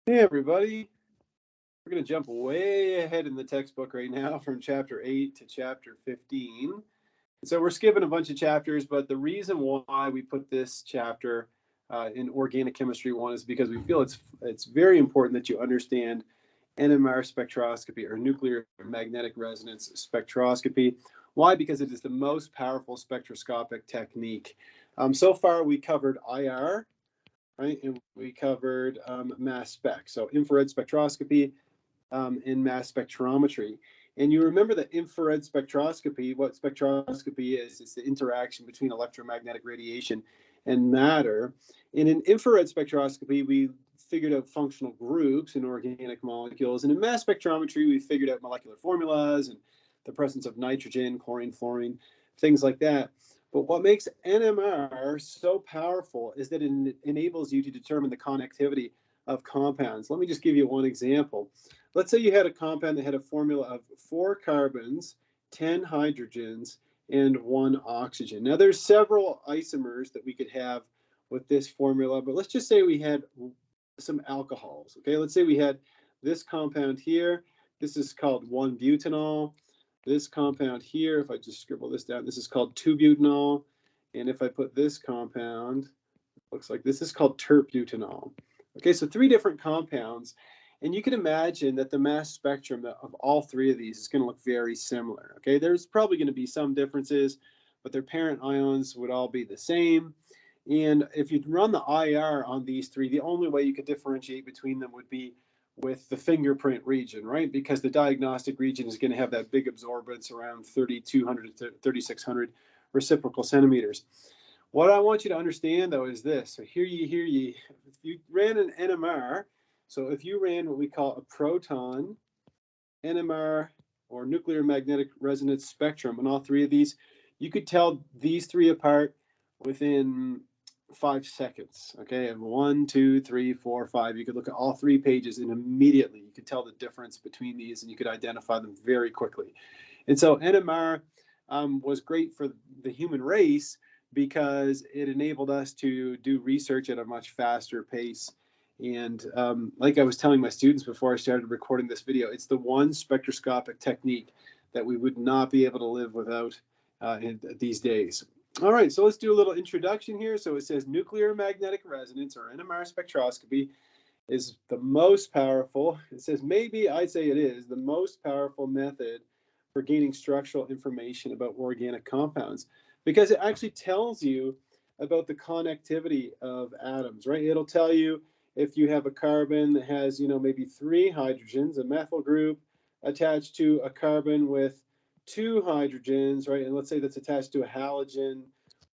Hey everybody, we're going to jump way ahead in the textbook right now from chapter 8 to chapter 15. So we're skipping a bunch of chapters, but the reason why we put this chapter in Organic Chemistry 1 is because we feel it's very important that you understand NMR spectroscopy, or nuclear magnetic resonance spectroscopy. Why? Because it is the most powerful spectroscopic technique. So far we covered IR, right? And we covered mass spec, so infrared spectroscopy and mass spectrometry. And you remember that infrared spectroscopy, what spectroscopy is, it's the interaction between electromagnetic radiation and matter. And in infrared spectroscopy, we figured out functional groups in organic molecules. And in mass spectrometry, we figured out molecular formulas and the presence of nitrogen, chlorine, fluorine, things like that. But what makes NMR so powerful is that it enables you to determine the connectivity of compounds. Let me just give you one example. Let's say you had a compound that had a formula of 4 carbons, 10 hydrogens, and 1 oxygen. Now there's several isomers that we could have with this formula, but let's just say we had some alcohols. Okay, let's say we had this compound here. This is called 1-butanol. This compound here, if I just scribble this down, this is called 2-butanol. And if I put this compound, looks like this is called terbutanol. Okay, so 3 different compounds. And you can imagine that the mass spectrum of all 3 of these is going to look very similar. Okay, there's probably going to be some differences, but their parent ions would all be the same. And if you run the IR on these 3, the only way you could differentiate between them would be with the fingerprint region, right? Because the diagnostic region is going to have that big absorbance around 3,200 to 3,600 reciprocal centimeters. What I want you to understand, though, is this. So hear ye. If you ran an NMR, so if you ran what we call a proton NMR or nuclear magnetic resonance spectrum on all 3 of these, you could tell these 3 apart within 5 seconds. Okay, and 1, 2, 3, 4, 5. You could look at all 3 pages and immediately you could tell the difference between these and you could identify them very quickly. And so NMR was great for the human race because it enabled us to do research at a much faster pace. And like I was telling my students before I started recording this video, it's the one spectroscopic technique that we would not be able to live without these days. All right, so let's do a little introduction here. So it says nuclear magnetic resonance, or NMR spectroscopy, is the most powerful. It says maybe, I'd say it is, the most powerful method for gaining structural information about organic compounds, because it actually tells you about the connectivity of atoms, right? It'll tell you if you have a carbon that has, maybe 3 hydrogens, a methyl group attached to a carbon with 2 hydrogens, right? And let's say that's attached to a halogen,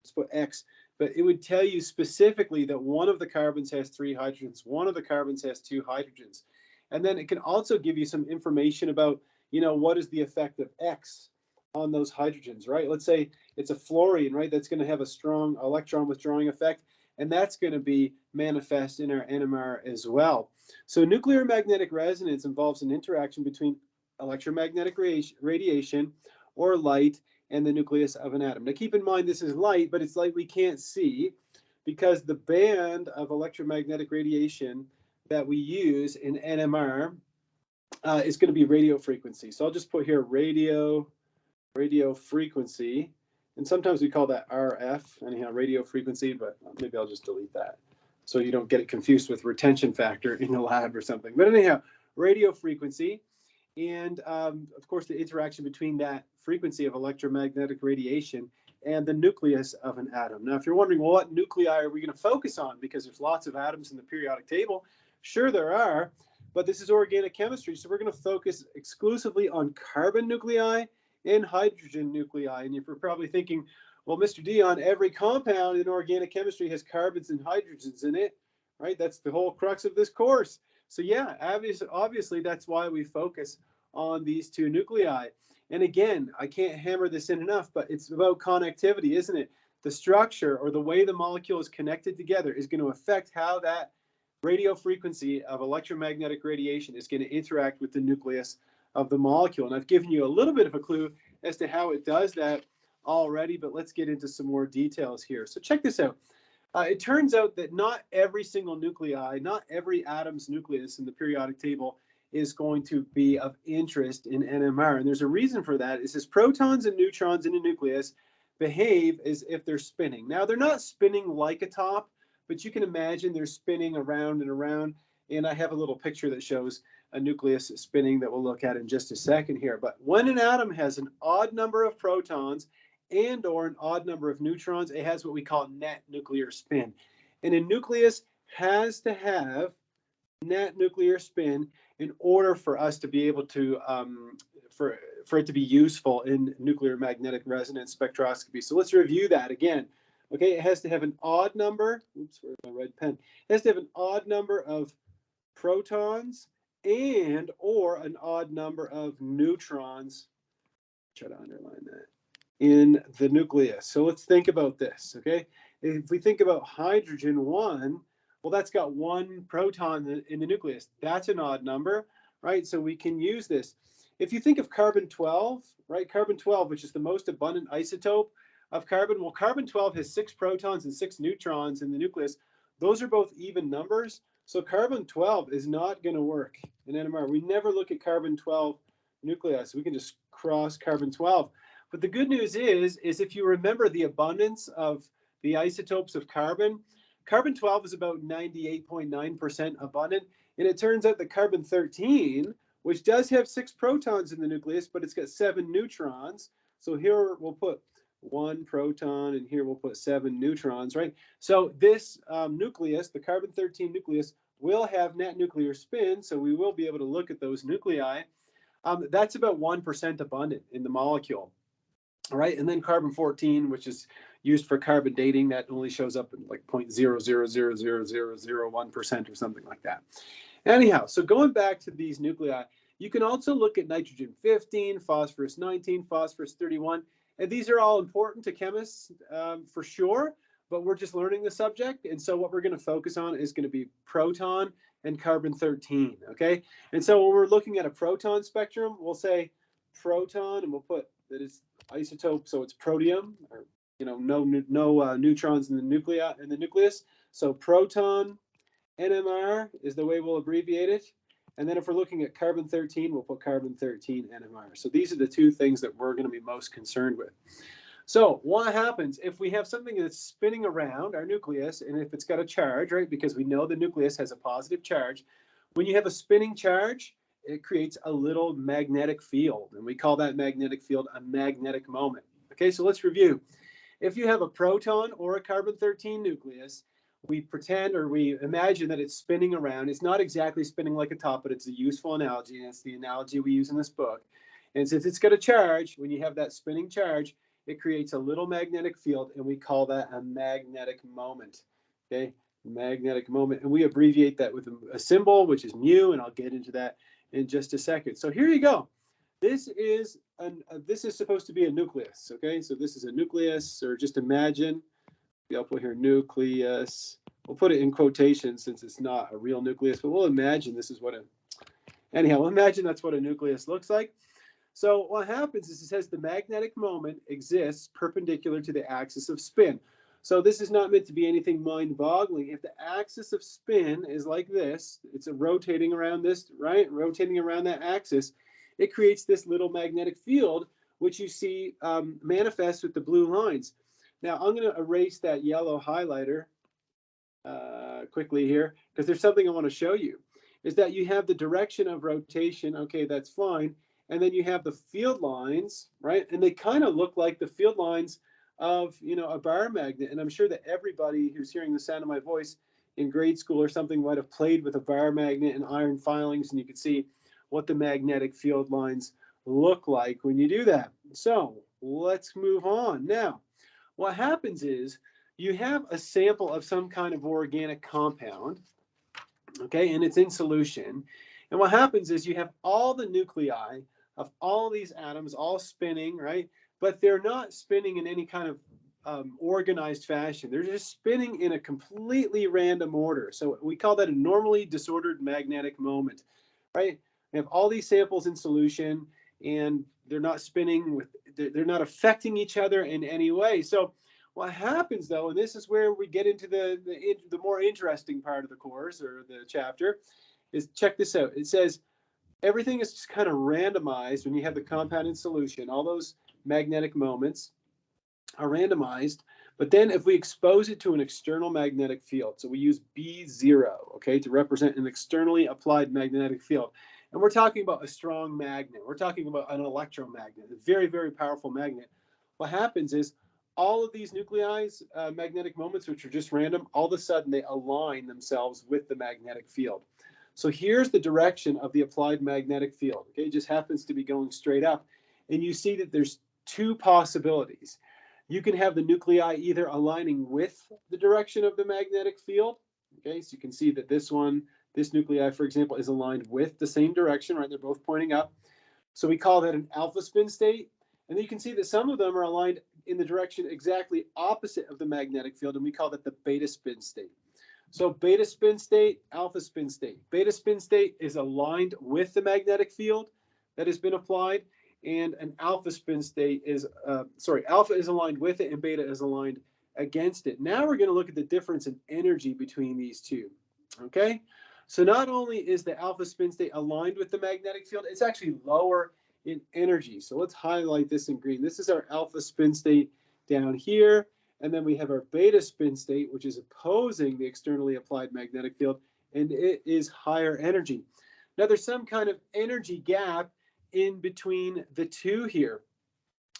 let's put X, but it would tell you specifically that one of the carbons has 3 hydrogens, one of the carbons has 2 hydrogens. And then it can also give you some information about, what is the effect of X on those hydrogens, right? Let's say it's a fluorine, right? That's going to have a strong electron withdrawing effect, and that's going to be manifest in our NMR as well. So nuclear magnetic resonance involves an interaction between electromagnetic radiation or light and the nucleus of an atom. Now keep in mind this is light, but it's light we can't see because the band of electromagnetic radiation that we use in NMR is going to be radio frequency. So I'll just put here radio frequency, and sometimes we call that RF, anyhow, radio frequency, but maybe I'll just delete that so you don't get it confused with retention factor in the lab or something. But anyhow, radio frequency, and of course the interaction between that frequency of electromagnetic radiation and the nucleus of an atom. Now, if you're wondering, well, what nuclei are we going to focus on, because there's lots of atoms in the periodic table? Sure there are, but this is organic chemistry, so we're going to focus exclusively on carbon nuclei and hydrogen nuclei. And if you're probably thinking, well, Mr. Dion, every compound in organic chemistry has carbons and hydrogens in it, right? That's the whole crux of this course. So yeah, obviously that's why we focus on these 2 nuclei. And again, I can't hammer this in enough, but it's about connectivity, isn't it? The structure, or the way the molecule is connected together, is going to affect how that radio frequency of electromagnetic radiation is going to interact with the nucleus of the molecule. And I've given you a little bit of a clue as to how it does that already, but let's get into some more details here. So check this out. It turns out that not every single nuclei, not every atom's nucleus in the periodic table is going to be of interest in NMR. And there's a reason for that. It says protons and neutrons in a nucleus behave as if they're spinning. Now, they're not spinning like a top, but you can imagine they're spinning around and around. And I have a little picture that shows a nucleus spinning that we'll look at in just a second here. But when an atom has an odd number of protons and or an odd number of neutrons, it has what we call net nuclear spin. And a nucleus has to have net nuclear spin in order for us to be able to, for it to be useful in nuclear magnetic resonance spectroscopy. So let's review that again. Okay, it has to have an odd number, oops, where's my red pen? It has to have an odd number of protons and or an odd number of neutrons. Try to underline that in the nucleus. So let's think about this, okay? If we think about hydrogen 1, well, that's got 1 proton in the nucleus. That's an odd number, right? So we can use this. If you think of carbon 12, right? Carbon 12, which is the most abundant isotope of carbon. Well, carbon 12 has 6 protons and 6 neutrons in the nucleus. Those are both even numbers. So carbon 12 is not going to work in NMR. We never look at carbon 12 nuclei. So we can just cross carbon 12. But the good news is if you remember the abundance of the isotopes of carbon, carbon 12 is about 98.9% abundant. And it turns out that carbon 13, which does have 6 protons in the nucleus, but it's got 7 neutrons. So here we'll put 1 proton, and here we'll put 7 neutrons, right? So this nucleus, the carbon 13 nucleus, will have net nuclear spin. So we will be able to look at those nuclei. That's about 1% abundant in the molecule. All right, and then carbon 14, which is used for carbon dating, that only shows up in like 0.0000001% or something like that. Anyhow, so going back to these nuclei, you can also look at nitrogen 15, phosphorus 19, phosphorus 31, and these are all important to chemists for sure, but we're just learning the subject, and so what we're going to focus on is going to be proton and carbon 13, okay? And so when we're looking at a proton spectrum, we'll say proton, and we'll put that is isotope, so it's protium, or no neutrons in the nucleus. So proton NMR is the way we'll abbreviate it. And then if we're looking at carbon 13, we'll put carbon 13 NMR. So these are the 2 things that we're going to be most concerned with. So what happens if we have something that's spinning around our nucleus, and if it's got a charge, right? Because we know the nucleus has a positive charge. When you have a spinning charge, it creates a little magnetic field, and we call that magnetic field a magnetic moment. Okay, so let's review. If you have a proton or a carbon 13 nucleus, we pretend or we imagine that it's spinning around. It's not exactly spinning like a top, but it's a useful analogy, and it's the analogy we use in this book. And since it's got a charge, when you have that spinning charge, it creates a little magnetic field, and we call that a magnetic moment. Okay, magnetic moment, and we abbreviate that with a symbol, which is mu, and I'll get into that in just a second. So here you go. This is supposed to be a nucleus. Okay, so this is a nucleus, or just imagine. I'll put here nucleus. We'll put it in quotation since it's not a real nucleus, but we'll imagine this is what we'll imagine that's what a nucleus looks like. So what happens is it says the magnetic moment exists perpendicular to the axis of spin. So this is not meant to be anything mind-boggling. If the axis of spin is like this, it's rotating around this, right? Rotating around that axis, it creates this little magnetic field, which you see manifest with the blue lines. Now, I'm going to erase that yellow highlighter quickly here, because there's something I want to show you, is that you have the direction of rotation. Okay, that's fine. And then you have the field lines, right? And they kind of look like the field lines of, a bar magnet. And I'm sure that everybody who's hearing the sound of my voice in grade school or something might have played with a bar magnet and iron filings, and you can see what the magnetic field lines look like when you do that. So let's move on. Now, what happens is you have a sample of some kind of organic compound, okay, and it's in solution. And what happens is you have all the nuclei of all these atoms all spinning, right? But they're not spinning in any kind of organized fashion. They're just spinning in a completely random order. So we call that a normally disordered magnetic moment, right? We have all these samples in solution, and they're not spinning they're not affecting each other in any way. So What happens though, and this is where we get into the more interesting part of the course or the chapter, is check this out. It says everything is just kind of randomized when you have the compound in solution. All those magnetic moments are randomized, but then if we expose it to an external magnetic field, so we use B0, okay, to represent an externally applied magnetic field. And we're talking about a strong magnet. We're talking about an electromagnet, a very, very powerful magnet. What happens is all of these nuclei, magnetic moments, which are just random, all of a sudden they align themselves with the magnetic field. So here's the direction of the applied magnetic field. Okay, it just happens to be going straight up. And you see that there's two possibilities. You can have the nuclei either aligning with the direction of the magnetic field. Okay, so you can see that this nuclei, for example, is aligned with the same direction, right? They're both pointing up. So we call that an alpha spin state. And then you can see that some of them are aligned in the direction exactly opposite of the magnetic field, and we call that the beta spin state. So beta spin state, alpha spin state. Beta spin state is aligned with the magnetic field that has been applied, and an alpha spin state is, alpha is aligned with it and beta is aligned against it. Now we're going to look at the difference in energy between these two, okay? So not only is the alpha spin state aligned with the magnetic field, it's actually lower in energy. So let's highlight this in green. This is our alpha spin state down here. And then we have our beta spin state, which is opposing the externally applied magnetic field, and it is higher energy. Now there's some kind of energy gap in between the two here.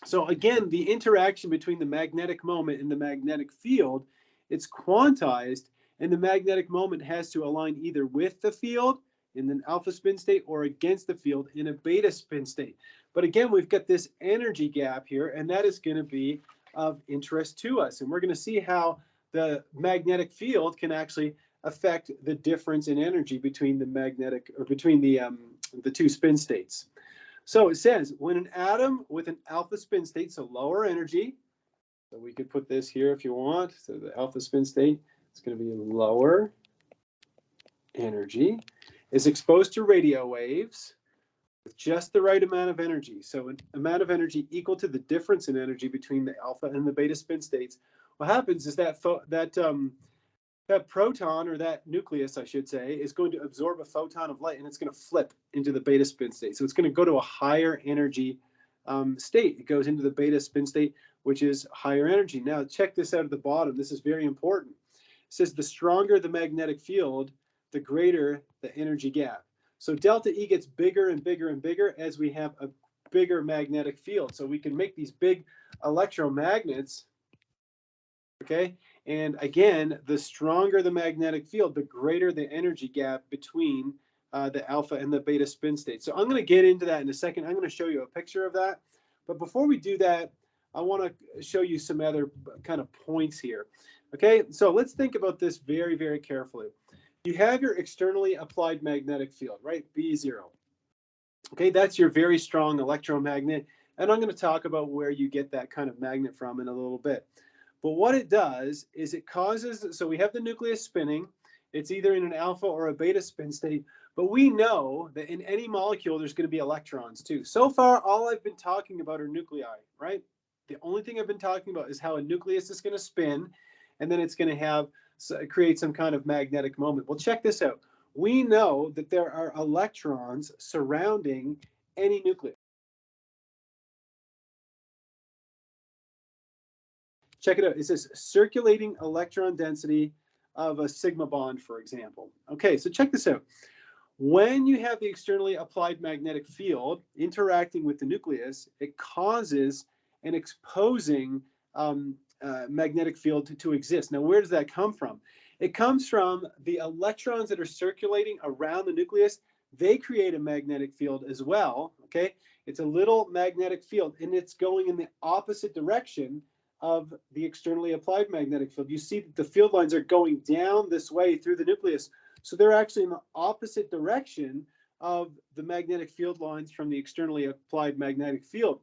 So again, the interaction between the magnetic moment and the magnetic field, it's quantized, and the magnetic moment has to align either with the field in an alpha spin state or against the field in a beta spin state. But again, we've got this energy gap here, and that is going to be of interest to us. And we're going to see how the magnetic field can actually affect the difference in energy between the magnetic, or between the two spin states. So it says when an atom with an alpha spin state, so lower energy, so we could put this here if you want. So the alpha spin state is going to be lower energy, is exposed to radio waves with just the right amount of energy. So an amount of energy equal to the difference in energy between the alpha and the beta spin states. What happens is that that proton, or that nucleus, I should say, is going to absorb a photon of light, and it's going to flip into the beta spin state. So it's going to go to a higher energy state. It goes into the beta spin state, which is higher energy. Now check this out at the bottom. This is very important. It says the stronger the magnetic field, the greater the energy gap. So delta E gets bigger and bigger and bigger as we have a bigger magnetic field. So we can make these big electromagnets, okay? And again, the stronger the magnetic field, the greater the energy gap between the alpha and the beta spin state. So I'm going to get into that in a second. I'm going to show you a picture of that. But before we do that, I want to show you some other kind of points here. Okay, so let's think about this very, very carefully. You have your externally applied magnetic field, right? B0. Okay, that's your very strong electromagnet. And I'm going to talk about where you get that kind of magnet from in a little bit. But what it does is it causes, so we have the nucleus spinning. It's either in an alpha or a beta spin state. But we know that in any molecule, there's going to be electrons too. So far, all I've been talking about are nuclei, right? The only thing I've been talking about is how a nucleus is going to spin, and then it's going to create some kind of magnetic moment. Well, check this out. We know that there are electrons surrounding any nucleus. Check it out. It says circulating electron density of a sigma bond, for example. Okay, so check this out. When you have the externally applied magnetic field interacting with the nucleus, it causes an exposing magnetic field to exist. Now, where does that come from? It comes from the electrons that are circulating around the nucleus. They create a magnetic field as well, okay? It's a little magnetic field, and it's going in the opposite direction of the externally applied magnetic field. You see that the field lines are going down this way through the nucleus. So they're actually in the opposite direction of the magnetic field lines from the externally applied magnetic field.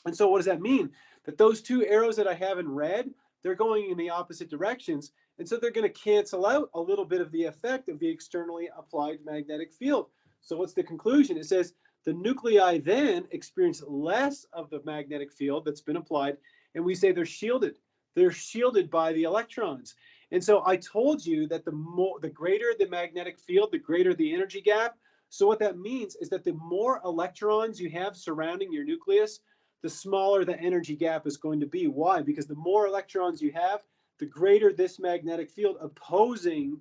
And so what does that mean? That those two arrows that I have in red, they're going in the opposite directions. And so they're going to cancel out a little bit of the effect of the externally applied magnetic field. So what's the conclusion? It says the nuclei then experience less of the magnetic field that's been applied, and we say they're shielded. they're shielded by the electrons. And so I told you that the greater the magnetic field, the greater the energy gap. So what that means is that the more electrons you have surrounding your nucleus, the smaller the energy gap is going to be. Why? Because the more electrons you have, the greater this magnetic field opposing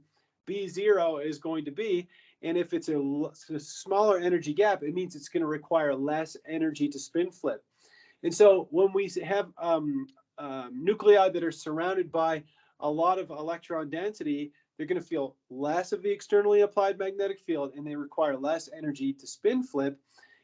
B0 is going to be. And if it's a smaller energy gap, it means it's going to require less energy to spin flip. And so when we have nuclei that are surrounded by a lot of electron density, they're going to feel less of the externally applied magnetic field, and they require less energy to spin flip.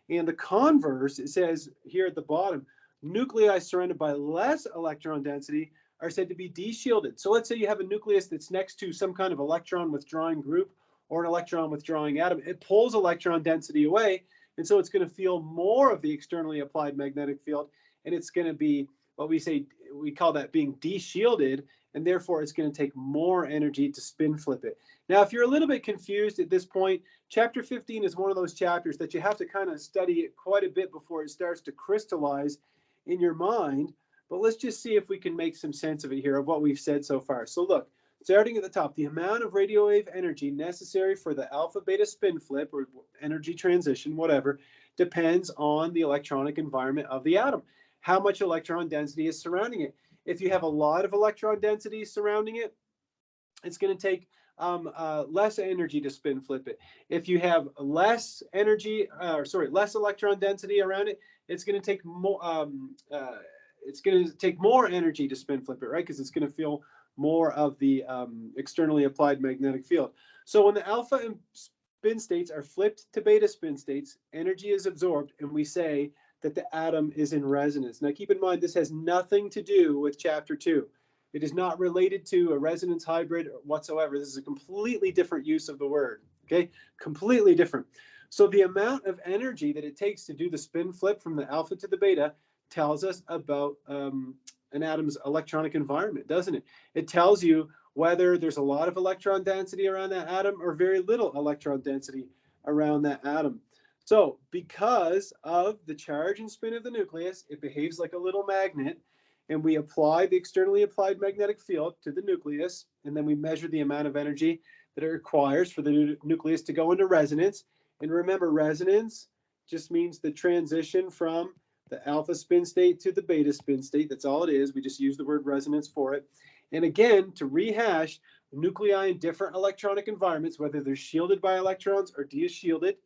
And the converse, it says here at the bottom, nuclei surrounded by less electron density are said to be de-shielded. So let's say you have a nucleus that's next to some kind of electron withdrawing group or an electron withdrawing atom. It pulls electron density away, and so it's going to feel more of the externally applied magnetic field, and it's going to be what we call that being de-shielded, and therefore it's going to take more energy to spin flip it. Now, if you're a little bit confused at this point, chapter 15 is one of those chapters that you have to kind of study it quite a bit before it starts to crystallize in your mind. But let's just see if we can make some sense of it here, of what we've said so far. So look, starting at the top, the amount of radio wave energy necessary for the alpha beta spin flip or energy transition, whatever, depends on the electronic environment of the atom. How much electron density is surrounding it. If you have a lot of electron density surrounding it, it's going to take less energy to spin flip it. If you have less electron density around it, it's going to take more. It's going to take more energy to spin flip it, right? Because it's going to feel more of the externally applied magnetic field. So when the alpha spin states are flipped to beta spin states, energy is absorbed, and we say that the atom is in resonance. Now keep in mind, this has nothing to do with chapter 2. It is not related to a resonance hybrid whatsoever. This is a completely different use of the word, okay? Completely different. So the amount of energy that it takes to do the spin flip from the alpha to the beta tells us about an atom's electronic environment, doesn't it? It tells you whether there's a lot of electron density around that atom or very little electron density around that atom. So because of the charge and spin of the nucleus, it behaves like a little magnet, and we apply the externally applied magnetic field to the nucleus, and then we measure the amount of energy that it requires for the nucleus to go into resonance. And remember, resonance just means the transition from the alpha spin state to the beta spin state. That's all it is. We just use the word resonance for it. And again, to rehash, nuclei in different electronic environments, whether they're shielded by electrons or de-shielded,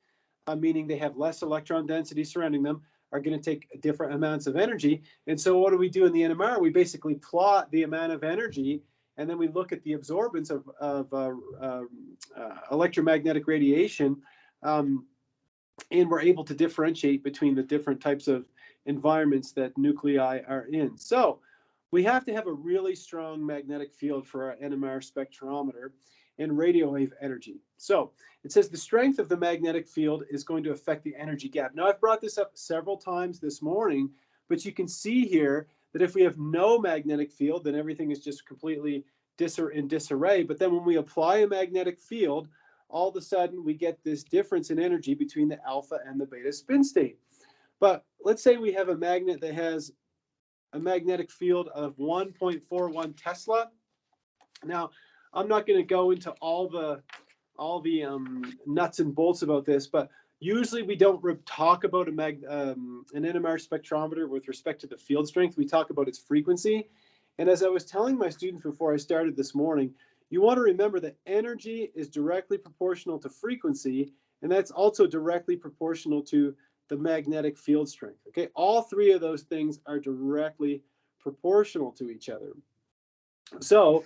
meaning they have less electron density surrounding them, are going to take different amounts of energy. And so what do we do in the NMR? We basically plot the amount of energy, and then we look at the absorbance of electromagnetic radiation, and we're able to differentiate between the different types of environments that nuclei are in. So we have to have a really strong magnetic field for our NMR spectrometer and radio wave energy. So it says the strength of the magnetic field is going to affect the energy gap. Now, I've brought this up several times this morning, but you can see here that if we have no magnetic field, then everything is just completely in disarray. But then when we apply a magnetic field, all of a sudden we get this difference in energy between the alpha and the beta spin state. But let's say we have a magnet that has a magnetic field of 1.41 Tesla. Now, I'm not going to go into all the nuts and bolts about this, but usually we don't talk about an NMR spectrometer with respect to the field strength. We talk about its frequency. And as I was telling my students before I started this morning, you want to remember that energy is directly proportional to frequency, and that's also directly proportional to the magnetic field strength. Okay, all three of those things are directly proportional to each other. So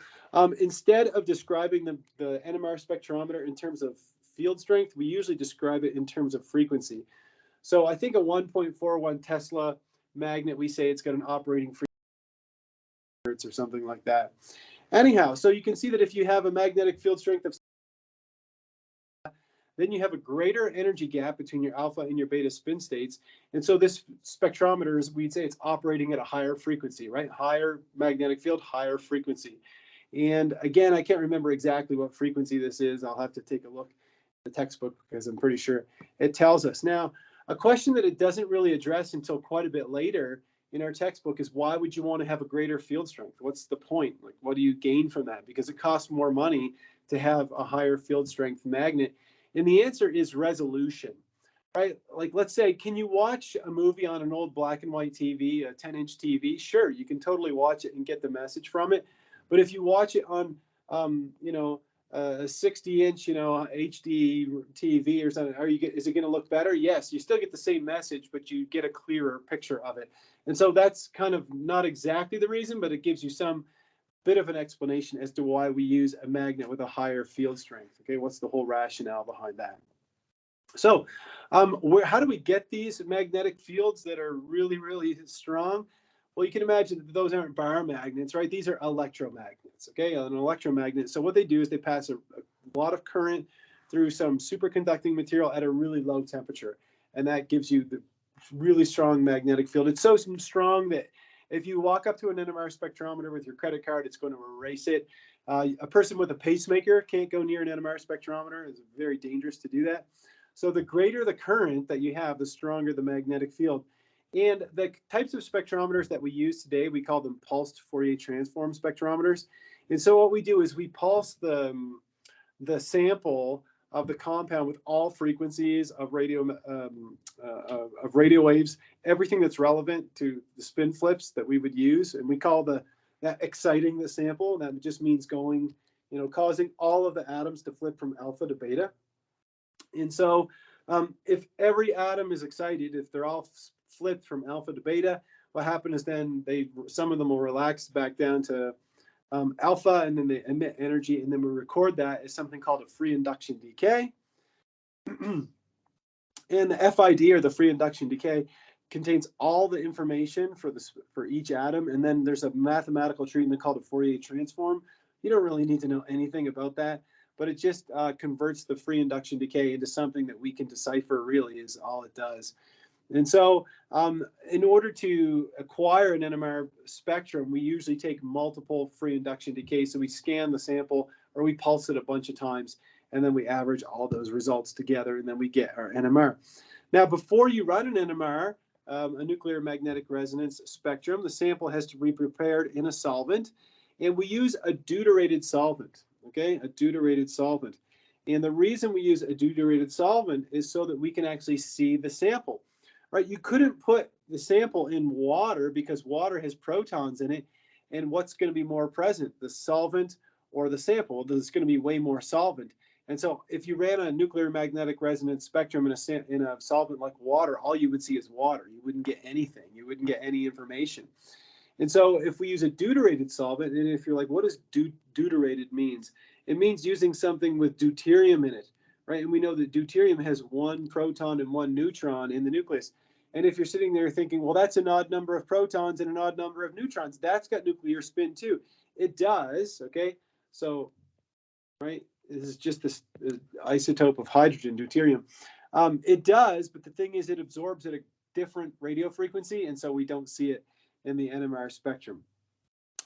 instead of describing the NMR spectrometer in terms of field strength, we usually describe it in terms of frequency. So I think a 1.41 Tesla magnet, we say it's got an operating frequency or something like that. Anyhow, so you can see that if you have a magnetic field strength of, then you have a greater energy gap between your alpha and your beta spin states. And so this spectrometer is, we'd say it's operating at a higher frequency, right? Higher magnetic field, higher frequency. And again, I can't remember exactly what frequency this is. I'll have to take a look at the textbook because I'm pretty sure it tells us. Now, a question that it doesn't really address until quite a bit later in our textbook is, why would you want to have a greater field strength? What's the point? Like, what do you gain from that? Because it costs more money to have a higher field strength magnet. And the answer is resolution, right? Like, let's say, can you watch a movie on an old black and white TV, a 10-inch TV? Sure, you can totally watch it and get the message from it. But if you watch it on, a 60-inch, HD TV or something, is it going to look better? Yes, you still get the same message, but you get a clearer picture of it. And so that's kind of not exactly the reason, but it gives you some bit of an explanation as to why we use a magnet with a higher field strength. Okay, what's the whole rationale behind that? So how do we get these magnetic fields that are really, really strong? Well, you can imagine that those aren't bar magnets, right? These are electromagnets, okay? An electromagnet. So what they do is they pass a lot of current through some superconducting material at a really low temperature. And that gives you the really strong magnetic field. It's so strong that if you walk up to an NMR spectrometer with your credit card, it's going to erase it. A person with a pacemaker can't go near an NMR spectrometer. It's very dangerous to do that. So the greater the current that you have, the stronger the magnetic field. And the types of spectrometers that we use today, we call them pulsed Fourier transform spectrometers. And so what we do is we pulse the sample of the compound with all frequencies of radio waves, everything that's relevant to the spin flips that we would use, and we call that exciting the sample. That just means causing all of the atoms to flip from alpha to beta. And so if every atom is excited, if they're all flipped from alpha to beta, what happens is then some of them will relax back down to alpha, and then they emit energy, and then we record that as something called a free induction decay. And the FID, or the free induction decay, contains all the information for each atom, and then there's a mathematical treatment called a Fourier transform. You don't really need to know anything about that, but it just converts the free induction decay into something that we can decipher, really, is all it does. And so in order to acquire an NMR spectrum, we usually take multiple free induction decays. So we scan the sample, or we pulse it a bunch of times, and then we average all those results together, and then we get our NMR. Now, before you run an NMR, a nuclear magnetic resonance spectrum, the sample has to be prepared in a solvent, and we use a deuterated solvent, okay, a deuterated solvent. And the reason we use a deuterated solvent is so that we can actually see the sample. Right, you couldn't put the sample in water because water has protons in it, and what's going to be more present, the solvent or the sample? There's going to be way more solvent. And so if you ran a nuclear magnetic resonance spectrum in a solvent like water, all you would see is water. You wouldn't get anything. You wouldn't get any information. And so if we use a deuterated solvent, and if you're like, what does deuterated means? It means using something with deuterium in it. Right? And we know that deuterium has one proton and one neutron in the nucleus. And if you're sitting there thinking, well, that's an odd number of protons and an odd number of neutrons, that's got nuclear spin too. It does, okay? So, right, this is just this isotope of hydrogen, deuterium. It does, but the thing is it absorbs at a different radio frequency, and so we don't see it in the NMR spectrum.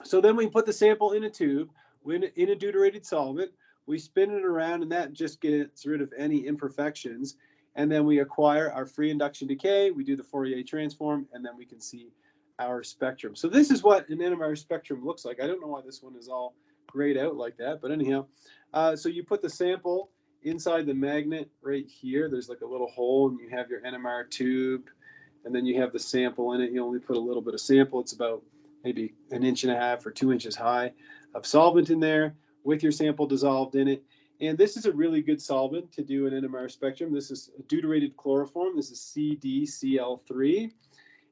So then we put the sample in a tube in a deuterated solvent. We spin it around, and that just gets rid of any imperfections. And then we acquire our free induction decay. We do the Fourier transform, and then we can see our spectrum. So this is what an NMR spectrum looks like. I don't know why this one is all grayed out like that, but anyhow. So you put the sample inside the magnet right here. There's like a little hole, and you have your NMR tube, and then you have the sample in it. You only put a little bit of sample. It's about maybe 1.5 inches or 2 inches high of solvent in there, with your sample dissolved in it. And this is a really good solvent to do an NMR spectrum. This is a deuterated chloroform. This is CdCl3.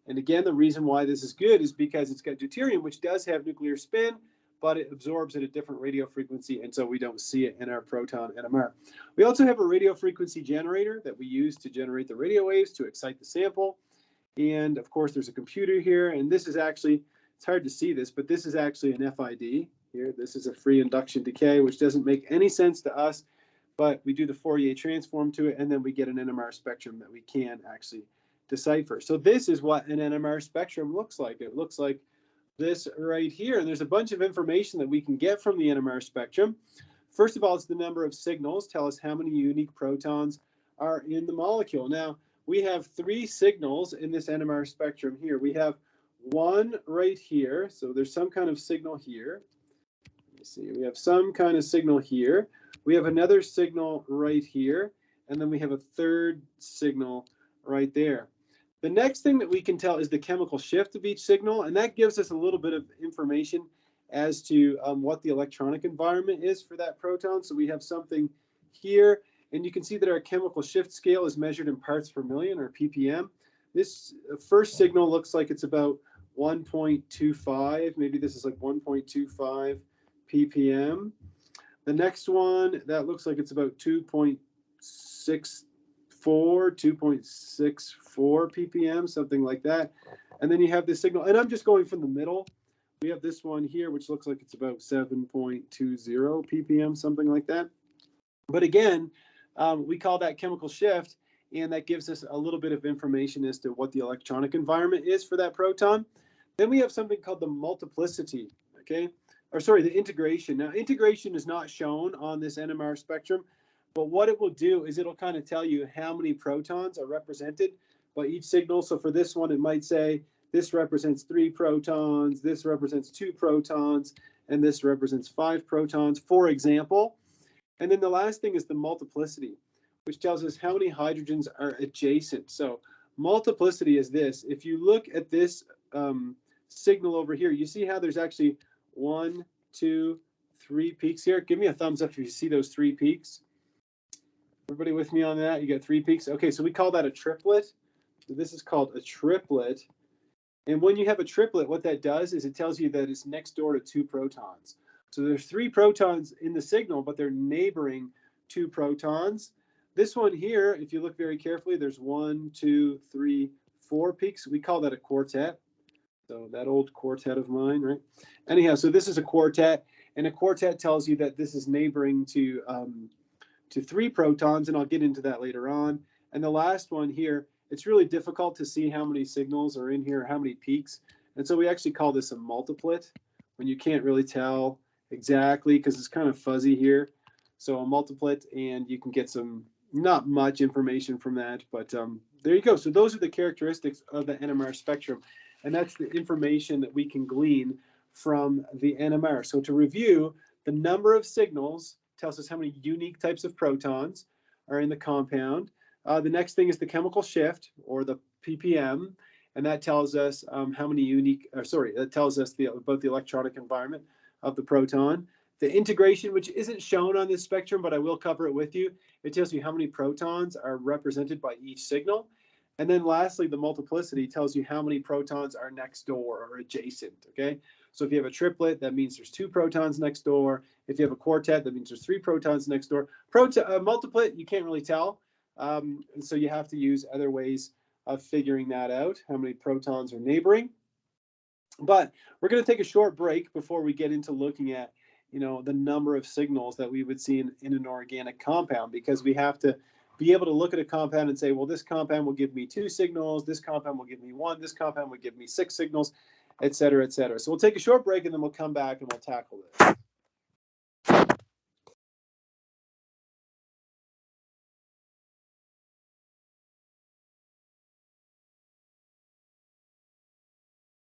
And again, the reason why this is good is because it's got deuterium, which does have nuclear spin, but it absorbs at a different radio frequency, and so we don't see it in our proton NMR. We also have a radio frequency generator that we use to generate the radio waves to excite the sample. And of course, there's a computer here, and this is actually, it's hard to see this, but this is actually an FID. Here, this is a free induction decay, which doesn't make any sense to us, but we do the Fourier transform to it, and then we get an NMR spectrum that we can actually decipher. So this is what an NMR spectrum looks like. It looks like this right here, and there's a bunch of information that we can get from the NMR spectrum. First of all, it's the number of signals. Tell us how many unique protons are in the molecule. Now, we have 3 signals in this NMR spectrum here. We have one right here. So there's some kind of signal here. Let me see. We have some kind of signal here. We have another signal right here. And then we have a third signal right there. The next thing that we can tell is the chemical shift of each signal. And that gives us a little bit of information as to what the electronic environment is for that proton. So we have something here. And you can see that our chemical shift scale is measured in parts per million, or ppm. This first signal looks like it's about 1.25. Maybe this is like 1.25 ppm. The next one, that looks like it's about 2.64, 2.64 ppm, something like that. And then you have this signal, and I'm just going from the middle. We have this one here, which looks like it's about 7.20 ppm, something like that. But again, we call that chemical shift, and that gives us a little bit of information as to what the electronic environment is for that proton. Then we have something called the multiplicity, okay? Or sorry, the integration. Now, integration is not shown on this NMR spectrum, but what it will do is it'll kind of tell you how many protons are represented by each signal. So for this one, it might say this represents 3 protons, this represents 2 protons, and this represents 5 protons, for example. And then the last thing is the multiplicity, which tells us how many hydrogens are adjacent. So multiplicity is this. If you look at this signal over here, you see how there's actually 1, 2, 3 peaks here. Give me a thumbs up if you see those 3 peaks. Everybody with me on that? You got 3 peaks? Okay, so we call that a triplet. So this is called a triplet. And when you have a triplet, what that does is it tells you that it's next door to 2 protons. So there's 3 protons in the signal, but they're neighboring 2 protons. This one here, if you look very carefully, there's 1, 2, 3, 4 peaks. We call that a quartet. So that old quartet of mine, right? Anyhow, so this is a quartet, and a quartet tells you that this is neighboring to 3 protons, and I'll get into that later on. And the last one here, it's really difficult to see how many signals are in here, how many peaks. And so we actually call this a multiplet, when you can't really tell exactly because it's kind of fuzzy here. So a multiplet, and you can get some, not much information from that, but there you go. So those are the characteristics of the NMR spectrum, and that's the information that we can glean from the NMR. So to review, the number of signals tells us how many unique types of protons are in the compound. The next thing is the chemical shift, or the ppm, and that tells us how many unique, that tells us about the electronic environment of the proton. The integration, which isn't shown on this spectrum, but I will cover it with you, it tells you how many protons are represented by each signal. And then lastly, the multiplicity tells you how many protons are next door or adjacent, okay? So if you have a triplet, that means there's 2 protons next door. If you have a quartet, that means there's 3 protons next door. Multiplet, you can't really tell. And so you have to use other ways of figuring that out, how many protons are neighboring. But we're going to take a short break before we get into looking at, the number of signals that we would see in an organic compound, because we have to be able to look at a compound and say, well, this compound will give me 2 signals, this compound will give me 1, this compound will give me 6 signals, et cetera, et cetera. So we'll take a short break, and then we'll come back and we'll tackle this.